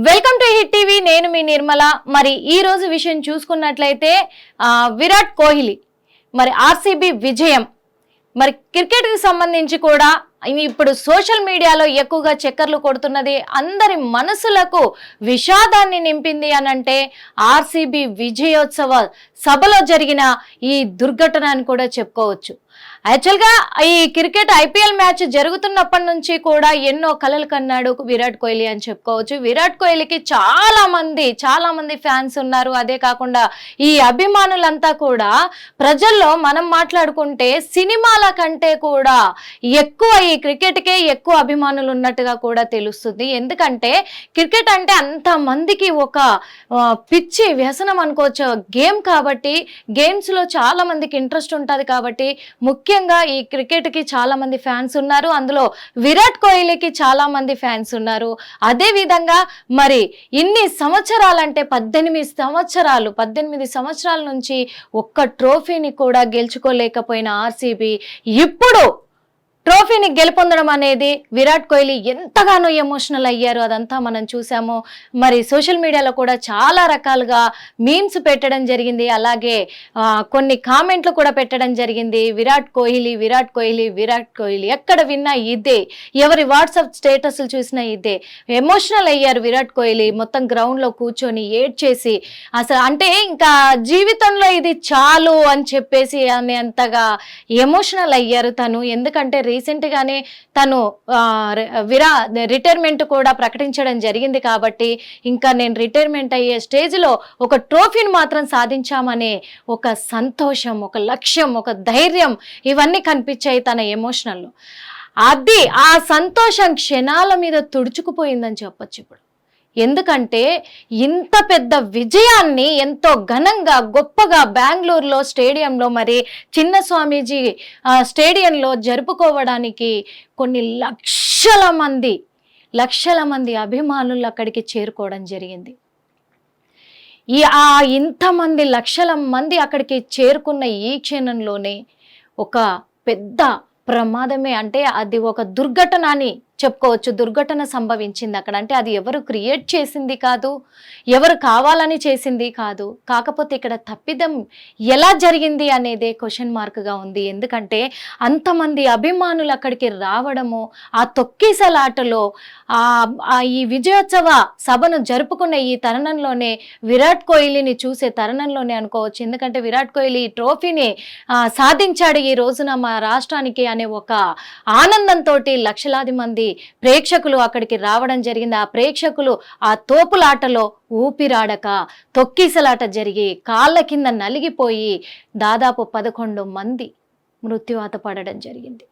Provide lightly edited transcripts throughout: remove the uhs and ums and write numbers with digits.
Welcome to hit TV. నేను మీ నిర్మల. మరి ఈ రోజు విషయం చూసుకున్నట్లయితే విరాట్ కోహ్లీ మరి ఆర్సీబీ విజయం, మరి క్రికెట్ కి సంబంధించి కూడా ఇప్పుడు సోషల్ మీడియాలో ఎక్కువగా చక్కర్లు కొడుతున్నది, అందరి మనసులకు విషాదాన్ని నింపింది అనంటే ఆర్సీబీ విజయోత్సవ సభలో జరిగిన ఈ దుర్ఘటన అని కూడా చెప్పుకోవచ్చు. యాక్చువల్గా ఈ క్రికెట్ ఐపీఎల్ మ్యాచ్ జరుగుతున్నప్పటి నుంచి కూడా ఎన్నో కలలు కన్నాడు విరాట్ కోహ్లీ అని చెప్పుకోవచ్చు. విరాట్ కోహ్లీకి చాలా మంది ఫ్యాన్స్ ఉన్నారు. అదే కాకుండా ఈ అభిమానులంతా కూడా ప్రజల్లో మనం మాట్లాడుకుంటే సినిమాల కంటే కూడా ఎక్కువ ఈ క్రికెట్కే ఎక్కువ అభిమానులు ఉన్నట్టుగా కూడా తెలుస్తుంది. ఎందుకంటే క్రికెట్ అంటే అంత మందికి ఒక పిచ్చి వ్యసనం అనుకోవచ్చు, గేమ్ కాబట్టి గేమ్స్ లో చాలా మందికి ఇంట్రెస్ట్ ఉంటుంది. కాబట్టి ముఖ్యంగా ఈ క్రికెట్ కి చాలా మంది ఫ్యాన్స్ ఉన్నారు. అందులో విరాట్ కోహ్లీకి చాలా మంది ఫ్యాన్స్ ఉన్నారు. అదే విధంగా మరి ఇన్ని సంవత్సరాలంటే 18 సంవత్సరాల నుంచి ఒక్క ట్రోఫీని కూడా గెలుచుకోలేకపోయిన ఆర్సీబీ ఇప్పుడు ట్రోఫీని గెలుపొందడం అనేది విరాట్ కోహ్లీ ఎంతగానో ఎమోషనల్ అయ్యారు. అదంతా మనం చూసాము. మరి సోషల్ మీడియాలో కూడా చాలా రకాలుగా మీమ్స్ పెట్టడం జరిగింది, అలాగే కొన్ని కామెంట్లు కూడా పెట్టడం జరిగింది. విరాట్ కోహ్లీ ఎక్కడ విన్నా ఇదే, ఎవరి వాట్సాప్ స్టేటస్లు చూసినా ఇదే. ఎమోషనల్ అయ్యారు విరాట్ కోహ్లీ. మొత్తం గ్రౌండ్లో కూర్చొని ఏడ్చేసి అసలు అంటే ఇంకా జీవితంలో ఇది చాలు అని చెప్పేసి అనేంతగా ఎమోషనల్ అయ్యారు తను. ఎందుకంటే రీసెంట్ గానే తను రిటైర్మెంట్ కూడా ప్రకటించడం జరిగింది. కాబట్టి ఇంకా నేను రిటైర్మెంట్ అయ్యే స్టేజ్ లో ఒక ట్రోఫీని మాత్రం సాధించామనే ఒక సంతోషం, ఒక లక్ష్యం, ఒక ధైర్యం ఇవన్నీ కనిపించాయి తన ఎమోషనల్లో. అది ఆ సంతోషం క్షణాల మీద తుడుచుకుపోయిందని చెప్పొచ్చు ఇప్పుడు. ఎందుకంటే ఇంత పెద్ద విజయాన్ని ఎంతో ఘనంగా గొప్పగా బెంగళూరులో స్టేడియంలో మరి చిన్న స్వామీజీ స్టేడియంలో జరుపుకోవడానికి కొన్ని లక్షల మంది అభిమానులు అక్కడికి చేరుకోవడం జరిగింది. ఇంతమంది లక్షల మంది అక్కడికి చేరుకున్న ఈ క్షణంలోనే ఒక పెద్ద ప్రమాదమే, అంటే అది ఒక దుర్ఘటన అని చెప్పుకోవచ్చు. దుర్ఘటన సంభవించింది అక్కడ. అంటే అది ఎవరు క్రియేట్ చేసింది కాదు, ఎవరు కావాలని చేసింది కాదు. కాకపోతే ఇక్కడ తప్పిదం ఎలా జరిగింది అనేదే క్వశ్చన్ మార్క్గా ఉంది. ఎందుకంటే అంతమంది అభిమానులు అక్కడికి రావడము, ఆ తొక్కిసలాటలో ఈ విజయోత్సవ సభను జరుపుకునే ఈ తరుణంలోనే, విరాట్ కోహ్లీని చూసే తరుణంలోనే అనుకోవచ్చు. ఎందుకంటే విరాట్ కోహ్లీ ట్రోఫీని సాధించాడు ఈ రోజున మా రాష్ట్రానికి అనే ఒక ఆనందంతో లక్షలాది మంది ప్రేక్షకులు అక్కడికి రావడం జరిగింది. ఆ ప్రేక్షకులు ఆ తోపులాటలో ఊపిరాడక తొక్కిసలాట జరిగి కాళ్ళ కింద నలిగిపోయి దాదాపు 11 మంది మృత్యువాత పడడం జరిగింది.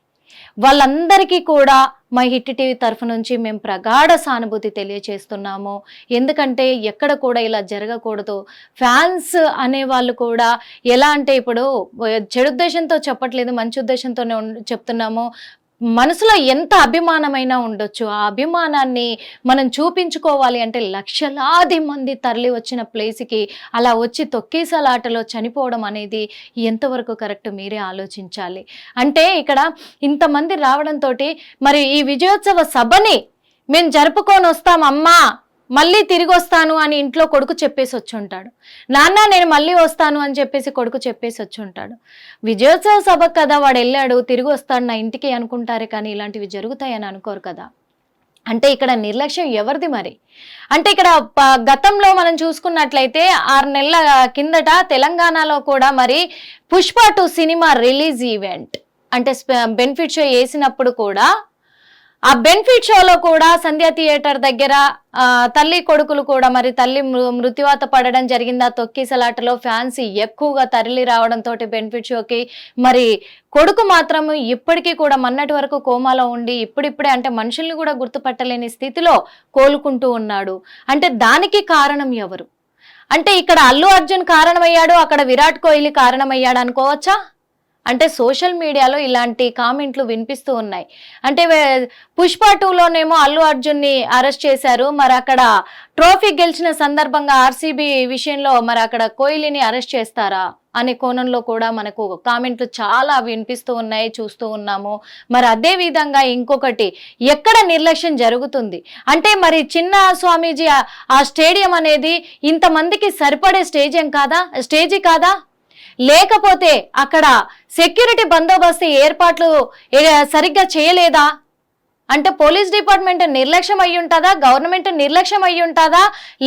వాళ్ళందరికీ కూడా మా హిట్ టీవీ తరఫు నుంచి మేము ప్రగాఢ సానుభూతి తెలియచేస్తున్నాము. ఎందుకంటే ఎక్కడ కూడా ఇలా జరగకూడదు. ఫ్యాన్స్ అనేవాళ్ళు కూడా ఎలా అంటే ఇప్పుడు చెడుద్దేశంతో చెప్పట్లేదు, మంచి ఉద్దేశంతోనే చెప్తున్నాము. మనసులో ఎంత అభిమానమైనా ఉండొచ్చు, ఆ అభిమానాన్ని మనం చూపించుకోవాలి అంటే లక్షలాది మంది తరలి వచ్చిన ప్లేస్కి అలా వచ్చి తొక్కేసలాటలో చనిపోవడం అనేది ఎంతవరకు కరెక్ట్ మీరే ఆలోచించాలి. అంటే ఇక్కడ ఇంతమంది రావడంతో మరి ఈ విజయోత్సవ సభని మేము జరుపుకొని వస్తాం అమ్మా, మళ్ళీ తిరిగి వస్తాను అని ఇంట్లో కొడుకు చెప్పేసి వచ్చి ఉంటాడు. నాన్న నేను మళ్ళీ వస్తాను అని చెప్పేసి కొడుకు చెప్పేసి వచ్చి ఉంటాడు. విజయోత్సవ సభకు కదా వాడు వెళ్ళాడు, తిరిగి వస్తాడు నా ఇంటికి అనుకుంటారే కానీ ఇలాంటివి జరుగుతాయని అనుకోరు కదా. అంటే ఇక్కడ నిర్లక్ష్యం ఎవరిది మరి? అంటే ఇక్కడ గతంలో మనం చూసుకున్నట్లయితే 6 నెలల కిందట తెలంగాణలో కూడా మరి పుష్ప 2 సినిమా రిలీజ్ ఈవెంట్ అంటే బెనిఫిట్ షో వేసినప్పుడు కూడా ఆ బెనిఫిట్ షోలో కూడా సంధ్యా థియేటర్ దగ్గర తల్లి కొడుకులు కూడా మరి తల్లి మృత్యువాత పడడం జరిగింది. ఆ తొక్కిసలాటలో ఫ్యాన్స్ ఎక్కువగా తరలి రావడంతో బెనిఫిట్ షోకి మరి కొడుకు మాత్రం ఇప్పటికీ కూడా మొన్నటి వరకు కోమాలో ఉండి ఇప్పుడిప్పుడే అంటే మనుషుల్ని కూడా గుర్తుపట్టలేని స్థితిలో కోలుకుంటూ ఉన్నాడు. అంటే దానికి కారణం ఎవరు? అంటే ఇక్కడ అల్లు అర్జున్ కారణమయ్యాడు, అక్కడ విరాట్ కోహ్లీ కారణమయ్యాడు అనుకోవచ్చా? అంటే సోషల్ మీడియాలో ఇలాంటి కామెంట్లు వినిపిస్తూ ఉన్నాయి. అంటే పుష్ప 2లోనేమో అల్లు అర్జున్ని అరెస్ట్ చేశారు, మరి అక్కడ ట్రోఫీ గెలిచిన సందర్భంగా ఆర్సీబీ విషయంలో మరి అక్కడ కోహ్లీని అరెస్ట్ చేస్తారా అనే కోణంలో కూడా మనకు కామెంట్లు చాలా వినిపిస్తూ ఉన్నాయి, చూస్తూ ఉన్నాము. మరి అదే విధంగా ఇంకొకటి, ఎక్కడ నిర్లక్ష్యం జరుగుతుంది అంటే మరి చిన్న స్వామీజీ ఆ స్టేడియం అనేది ఇంతమందికి సరిపడే స్టేజీ కాదా? లేకపోతే అక్కడ సెక్యూరిటీ బందోబస్తు ఏర్పాట్లు సరిగ్గా చేయలేదా? అంటే పోలీస్ డిపార్ట్మెంట్ నిర్లక్ష్యం అయి ఉంటుందా, గవర్నమెంట్ నిర్లక్ష్యం అయి ఉంటుందా,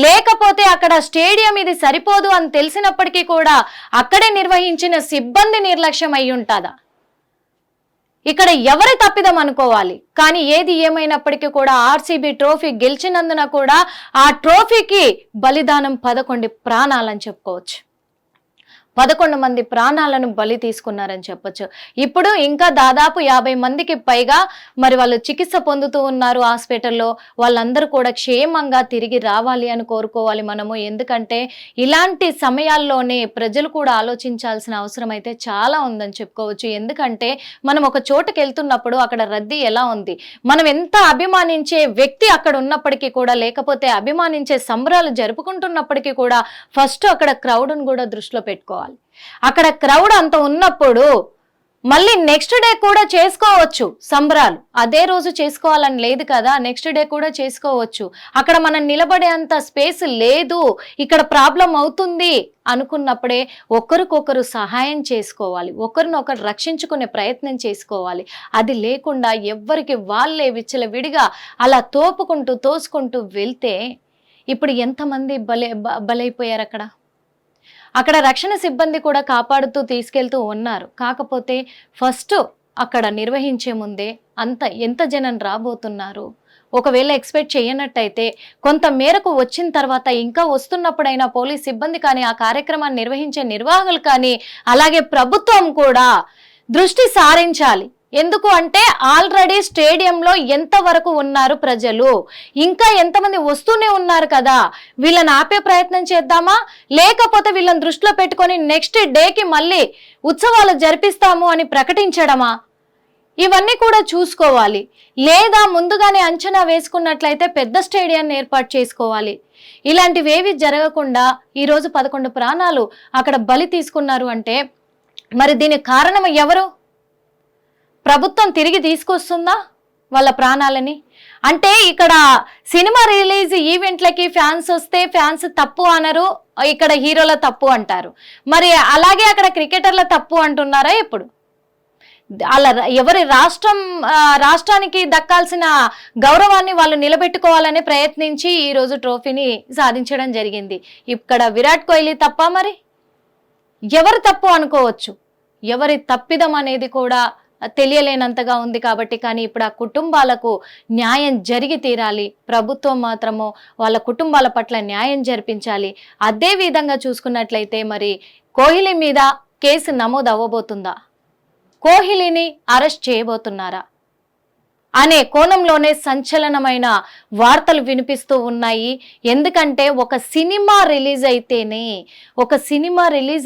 లేకపోతే అక్కడ స్టేడియం ఇది సరిపోదు అని తెలిసినప్పటికీ కూడా అక్కడే నిర్వహించిన సిబ్బంది నిర్లక్ష్యం అయి ఉంటుందా? ఇక్కడ ఎవరి తప్పిదం అనుకోవాలి. కానీ ఏది ఏమైనప్పటికీ కూడా ఆర్సీబీ ట్రోఫీ గెలిచినందున కూడా ఆ ట్రోఫీకి బలిదానం 11 ప్రాణాలని చెప్పుకోవచ్చు. 11 మంది ప్రాణాలను బలి తీసుకున్నారని చెప్పొచ్చు. ఇప్పుడు ఇంకా దాదాపు 50 మందికి పైగా మరి వాళ్ళు చికిత్స పొందుతూ ఉన్నారు హాస్పిటల్లో. వాళ్ళందరూ కూడా క్షేమంగా తిరిగి రావాలి అని కోరుకోవాలి మనము. ఎందుకంటే ఇలాంటి సమయాల్లోనే ప్రజలు కూడా ఆలోచించాల్సిన అవసరం అయితే చాలా ఉందని చెప్పుకోవచ్చు. ఎందుకంటే మనం ఒక చోటుకి వెళ్తున్నప్పుడు అక్కడ రద్దీ ఎలా ఉంది, మనం ఎంత అభిమానించే వ్యక్తి అక్కడ ఉన్నప్పటికీ కూడా, లేకపోతే అభిమానించే సంబరాలు జరుపుకుంటున్నప్పటికీ కూడా ఫస్ట్ అక్కడ క్రౌడ్ను కూడా దృష్టిలో పెట్టుకోవాలి. అక్కడ క్రౌడ్ అంత ఉన్నప్పుడు మళ్ళీ నెక్స్ట్ డే కూడా చేసుకోవచ్చు సంబరాలు. అదే రోజు చేసుకోవాలని లేదు కదా, నెక్స్ట్ డే కూడా చేసుకోవచ్చు. అక్కడ మనం నిలబడే అంత స్పేస్ లేదు, ఇక్కడ ప్రాబ్లం అవుతుంది అనుకున్నప్పుడే ఒకరికొకరు సహాయం చేసుకోవాలి, ఒకరినొకరు రక్షించుకునే ప్రయత్నం చేసుకోవాలి. అది లేకుండా ఎవ్వరికి వాళ్ళే విచ్చలవిడిగా అలా తోసుకుంటూ వెళ్తే ఇప్పుడు ఎంతమంది బలైపోయారు. అక్కడ రక్షణ సిబ్బంది కూడా కాపాడుతూ తీసుకెళ్తూ ఉన్నారు. కాకపోతే ఫస్ట్ అక్కడ నిర్వహించే ముందే ఎంత జనం రాబోతున్నారు, ఒకవేళ ఎక్స్పెక్ట్ చేయనట్టయితే కొంత మేరకు వచ్చిన తర్వాత ఇంకా వస్తున్నప్పుడైనా పోలీస్ సిబ్బంది కానీ, ఆ కార్యక్రమాన్ని నిర్వహించే నిర్వాహకులు కానీ, అలాగే ప్రభుత్వం కూడా దృష్టి సారించాలి. ఎందుకు అంటే ఆల్రెడీ స్టేడియంలో ఎంతవరకు ఉన్నారు ప్రజలు, ఇంకా ఎంతమంది వస్తూనే ఉన్నారు కదా, వీళ్ళని ఆపే ప్రయత్నం చేద్దామా, లేకపోతే వీళ్ళని దృష్టిలో పెట్టుకొని నెక్స్ట్ డేకి మళ్ళీ ఉత్సవాలు జరిపిస్తాము అని ప్రకటించడమా? ఇవన్నీ కూడా చూసుకోవాలి. లేదా ముందుగానే అంచనా వేసుకున్నట్లయితే పెద్ద స్టేడియాన్ని ఏర్పాటు చేసుకోవాలి. ఇలాంటివేవి జరగకుండా ఈరోజు 11 ప్రాణాలు అక్కడ బలి తీసుకున్నారు అంటే మరి దీనికి కారణం ఎవరు? ప్రభుత్వం తిరిగి తీసుకొస్తుందా వాళ్ళ ప్రాణాలని? అంటే ఇక్కడ సినిమా రిలీజ్ ఈవెంట్లకి ఫ్యాన్స్ వస్తే ఫ్యాన్స్ తప్పు అనరు, ఇక్కడ హీరోల తప్పు అంటారు. మరి అలాగే అక్కడ క్రికెటర్ల తప్పు అంటున్నారా? ఇప్పుడు అలా ఎవరి రాష్ట్రానికి దక్కాల్సిన గౌరవాన్ని వాళ్ళు నిలబెట్టుకోవాలని ప్రయత్నించి ఈరోజు ట్రోఫీని సాధించడం జరిగింది. ఇక్కడ విరాట్ కోహ్లీ తప్ప? మరి ఎవరు తప్పు అనుకోవచ్చు? ఎవరి తప్పిదం అనేది కూడా తెలియలేనంతగా ఉంది కాబట్టి. కానీ ఇప్పుడు ఆ కుటుంబాలకు న్యాయం జరిగి తీరాలి. ప్రభుత్వం మాత్రము వాళ్ళ కుటుంబాల పట్ల న్యాయం జరిపించాలి. అదే విధంగా చూసుకున్నట్లయితే మరి కోహ్లీ మీద కేసు నమోదు అవ్వబోతుందా, కోహ్లీని అరెస్ట్ చేయబోతున్నారా అనే కోణంలోనే సంచలనమైన వార్తలు వినిపిస్తూ ఉన్నాయి. ఎందుకంటే ఒక సినిమా రిలీజ్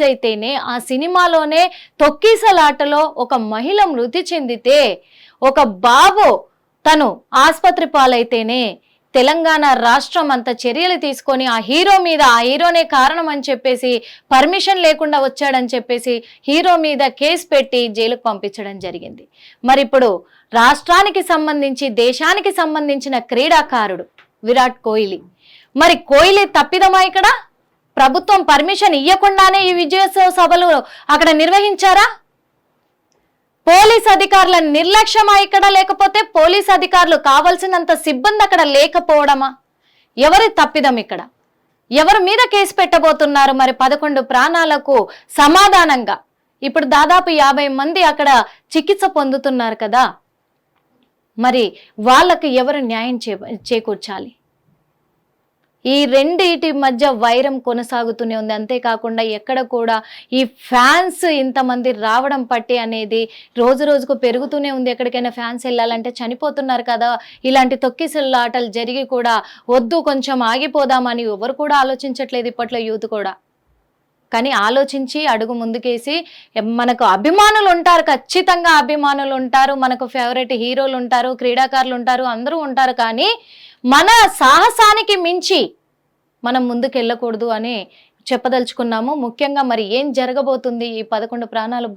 అయితేనే ఆ సినిమాలోనే తొక్కిసలాటలో ఒక మహిళ మృతి చెందితే, ఒక బాబు తను ఆసుపత్రి పాలైతేనే తెలంగాణ రాష్ట్రం అంత చర్యలు తీసుకొని ఆ హీరోనే కారణం అని చెప్పేసి, పర్మిషన్ లేకుండా వచ్చాడని చెప్పేసి హీరో మీద కేసు పెట్టి జైలుకు పంపించడం జరిగింది. మరి ఇప్పుడు రాష్ట్రానికి సంబంధించి, దేశానికి సంబంధించిన క్రీడాకారుడు విరాట్ కోహ్లీ, మరి కోహ్లీ తప్పిదమా? ఇక్కడ ప్రభుత్వం పర్మిషన్ ఇవ్వకుండానే ఈ విజయోత్సవ సభలు అక్కడ నిర్వహించారా? పోలీస్ అధికారుల నిర్లక్ష్యమా ఇక్కడ? లేకపోతే పోలీస్ అధికారులు కావాల్సినంత సిబ్బంది అక్కడ లేకపోవడమా? ఎవరి తప్పిదం ఇక్కడ? ఎవరి మీద కేసు పెట్టబోతున్నారు? మరి 11 ప్రాణాలకు సమాధానంగా ఇప్పుడు దాదాపు 50 మంది అక్కడ చికిత్స పొందుతున్నారు కదా, మరి వాళ్ళకి ఎవరు న్యాయం చేకూర్చాలి? ఈ రెండిటి మధ్య వైరం కొనసాగుతూనే ఉంది. అంతేకాకుండా ఎక్కడ కూడా ఈ ఫ్యాన్స్ ఇంతమంది రావడం పట్టి అనేది రోజు రోజుకు పెరుగుతూనే ఉంది. ఎక్కడికైనా ఫ్యాన్స్ వెళ్ళాలంటే చనిపోతున్నారు కదా. ఇలాంటి తొక్కిసలాటలు జరిగి కూడా వద్దు, కొంచెం ఆగిపోదామని ఎవరు కూడా ఆలోచించట్లేదు ఇప్పట్లో యూత్ కూడా. కానీ ఆలోచించి అడుగు ముందుకేసి మనకు అభిమానులు ఉంటారు, ఖచ్చితంగా అభిమానులు ఉంటారు, మనకు ఫేవరెట్ హీరోలు ఉంటారు, క్రీడాకారులు ఉంటారు, అందరూ ఉంటారు. కానీ మన సాహసానికి మించి మనం ముందుకు వెళ్ళకూడదు అని చెప్పదలుచుకున్నాము. ముఖ్యంగా మరి ఏం జరగబోతుంది, ఈ 11 ప్రాణాలు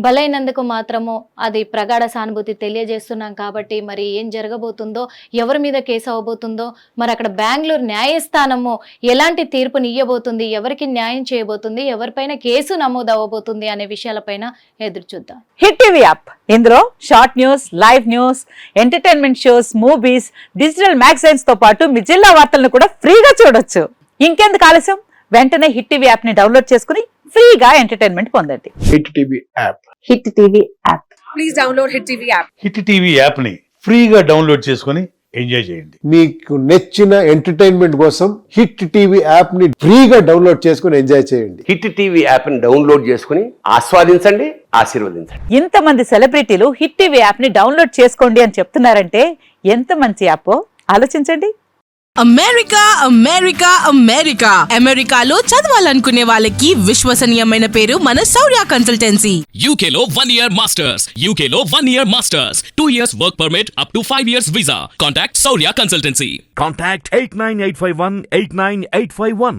బలైనందుకు మాత్రము అది ప్రగాఢ సానుభూతి తెలియజేస్తున్నాం. కాబట్టి మరి ఏం జరగబోతుందో, ఎవరి మీద కేసు అవ్వబోతుందో, మరి అక్కడ బెంగళూరు న్యాయస్థానము ఎలాంటి తీర్పుని ఇవ్వబోతుంది, ఎవరికి న్యాయం చేయబోతుంది, ఎవరిపైన కేసు నమోదు అవ్వబోతుంది అనే విషయాలపైన ఎదురు చూద్దాం. హిట్ టీవీ యాప్, ఇందులో short news, live news, entertainment shows, movies, digital magazines తో పాటు మీ జిల్లా వార్తలను కూడా ఫ్రీగా చూడొచ్చు. ఇంకెందుకు ఆలస్యం, వెంటనే హిట్ టీవీ యాప్ ని డౌన్లోడ్ చేసుకుని ఫ్రీగా ఎంటర్టైన్మెంట్ పొందండి. Hit TV app. Hit TV app. Please download hit TV app. Hit TV app ని ఫ్రీగా డౌన్లోడ్ చేసుకుని ఎంజాయ్ చేయండి. మీకు నచ్చిన ఎంటర్టైన్మెంట్ కోసం హిట్ టీవీ యాప్ ని ఫ్రీగా డౌన్లోడ్ చేసుకుని ఎంజాయ్ చేయండి. హిట్ టీవీ యాప్ ని డౌన్లోడ్ చేసుకుని ఆస్వాదించండి, ఆశీర్వదించండి. ఇంతమంది సెలబ్రిటీలు హిట్ టీవీ యాప్ ని డౌన్లోడ్ చేసుకోండి అని చెప్తున్నారంటే ఎంత మంచి యాప్ ఆలోచించండి. అమెరికా అమెరికా అమెరికా అమెరికాలో చదవాలనుకునే వాళ్ళకి విశ్వసనీయమైన పేరు మన శౌర్య కన్సల్టెన్సీ. UK లో 1 year masters, UK లో 1 year masters, 2 years work permit up to 5 years visa. Contact Saurya Consultancy. Contact 89851 89851.